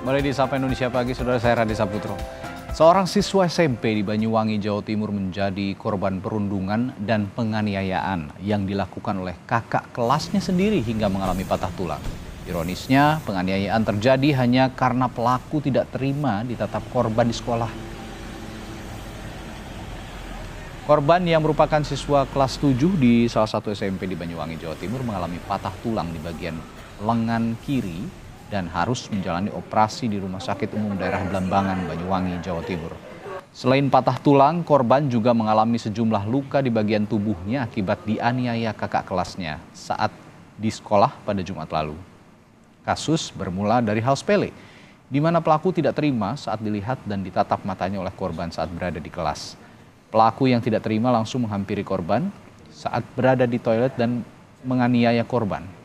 Kembali di Sapa Indonesia Pagi, saudara, saya Radi Saputro. Seorang siswa SMP di Banyuwangi, Jawa Timur menjadi korban perundungan dan penganiayaan yang dilakukan oleh kakak kelasnya sendiri hingga mengalami patah tulang. Ironisnya, penganiayaan terjadi hanya karena pelaku tidak terima ditatap korban di sekolah. Korban yang merupakan siswa kelas 7 di salah satu SMP di Banyuwangi, Jawa Timur mengalami patah tulang di bagian lengan kiri dan harus menjalani operasi di Rumah Sakit Umum Daerah Blambangan, Banyuwangi, Jawa Timur. Selain patah tulang, korban juga mengalami sejumlah luka di bagian tubuhnya akibat dianiaya kakak kelasnya saat di sekolah pada Jumat lalu. Kasus bermula dari hal sepele, di mana pelaku tidak terima saat dilihat dan ditatap matanya oleh korban saat berada di kelas. Pelaku yang tidak terima langsung menghampiri korban saat berada di toilet dan menganiaya korban.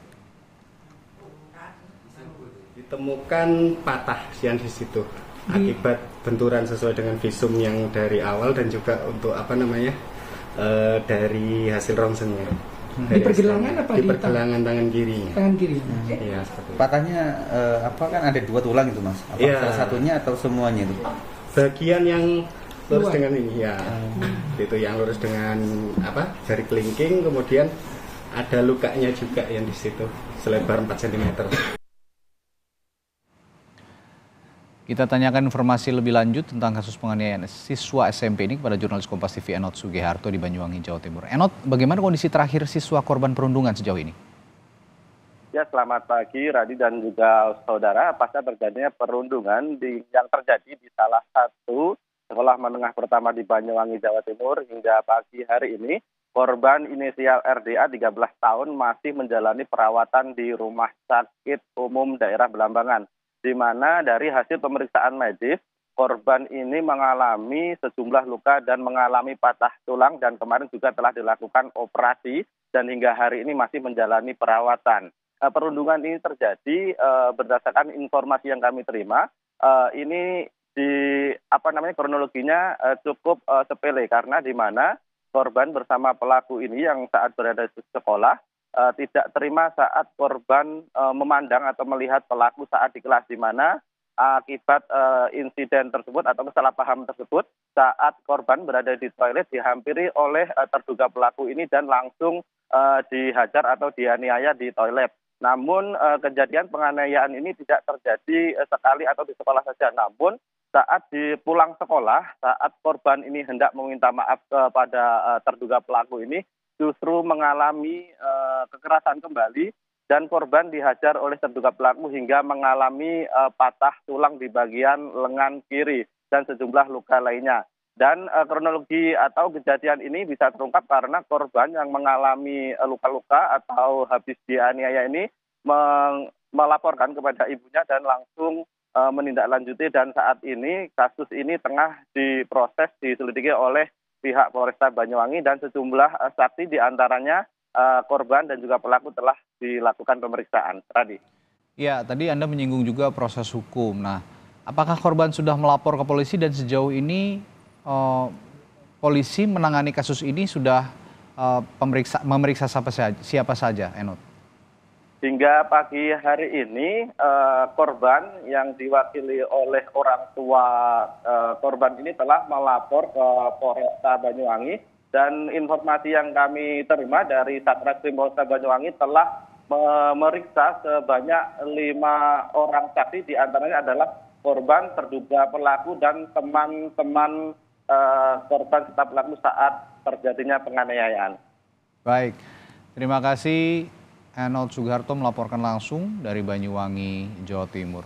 Ditemukan patah sian di situ akibat benturan sesuai dengan visum yang dari awal dan juga untuk dari hasil rongsennya. Di pergelangan apa di pergelangan tangan kirinya? Tangan kiri. Iya, seperti itu. Patahnya kan ada 2 tulang itu, Mas? Apa salah satunya atau semuanya itu? Bagian yang lurus Luar. dengan ini ya. Itu yang lurus dengan jari kelingking, kemudian ada lukanya juga yang di situ selebar 4 cm. Kita tanyakan informasi lebih lanjut tentang kasus penganiayaan siswa SMP ini kepada jurnalis Kompas TV Enot Sugiharto di Banyuwangi, Jawa Timur. Enot, bagaimana kondisi terakhir siswa korban perundungan sejauh ini? Ya, selamat pagi Radi dan juga saudara. Pasca terjadinya perundungan yang terjadi di salah satu sekolah menengah pertama di Banyuwangi, Jawa Timur hingga pagi hari ini, korban inisial RDA 13 tahun masih menjalani perawatan di Rumah Sakit Umum Daerah Blambangan, di mana dari hasil pemeriksaan medis, korban ini mengalami sejumlah luka dan mengalami patah tulang dan kemarin juga telah dilakukan operasi dan hingga hari ini masih menjalani perawatan. Perundungan ini terjadi berdasarkan informasi yang kami terima. Ini kronologinya cukup sepele karena di mana korban bersama pelaku ini yang saat berada di sekolah tidak terima saat korban memandang atau melihat pelaku saat di kelas, di mana akibat insiden tersebut atau kesalahpahaman tersebut saat korban berada di toilet dihampiri oleh terduga pelaku ini dan langsung dihajar atau dianiaya di toilet. Namun kejadian penganiayaan ini tidak terjadi sekali atau di sekolah saja, namun saat di pulang sekolah, saat korban ini hendak meminta maaf kepada terduga pelaku ini, justru mengalami kekerasan kembali dan korban dihajar oleh terduga pelaku hingga mengalami patah tulang di bagian lengan kiri dan sejumlah luka lainnya. Dan kronologi atau kejadian ini bisa terungkap karena korban yang mengalami luka-luka atau habis dianiaya ini melaporkan kepada ibunya dan langsung menindaklanjuti, dan saat ini kasus ini tengah diproses diselidiki oleh pihak Polresta Banyuwangi dan sejumlah saksi diantaranya korban dan juga pelaku telah dilakukan pemeriksaan. Radi. Ya, tadi Anda menyinggung juga proses hukum. Nah, apakah korban sudah melapor ke polisi dan sejauh ini polisi menangani kasus ini sudah memeriksa siapa saja, Enot? Hingga pagi hari ini korban yang diwakili oleh orang tua korban ini telah melapor ke Polresta Banyuwangi, dan informasi yang kami terima dari Satreskrim Polresta Banyuwangi telah memeriksa sebanyak 5 orang saksi, diantaranya adalah korban, terduga pelaku dan teman-teman korban serta pelaku saat terjadinya penganiayaan. Baik, terima kasih. Enot Sugiharto melaporkan langsung dari Banyuwangi, Jawa Timur.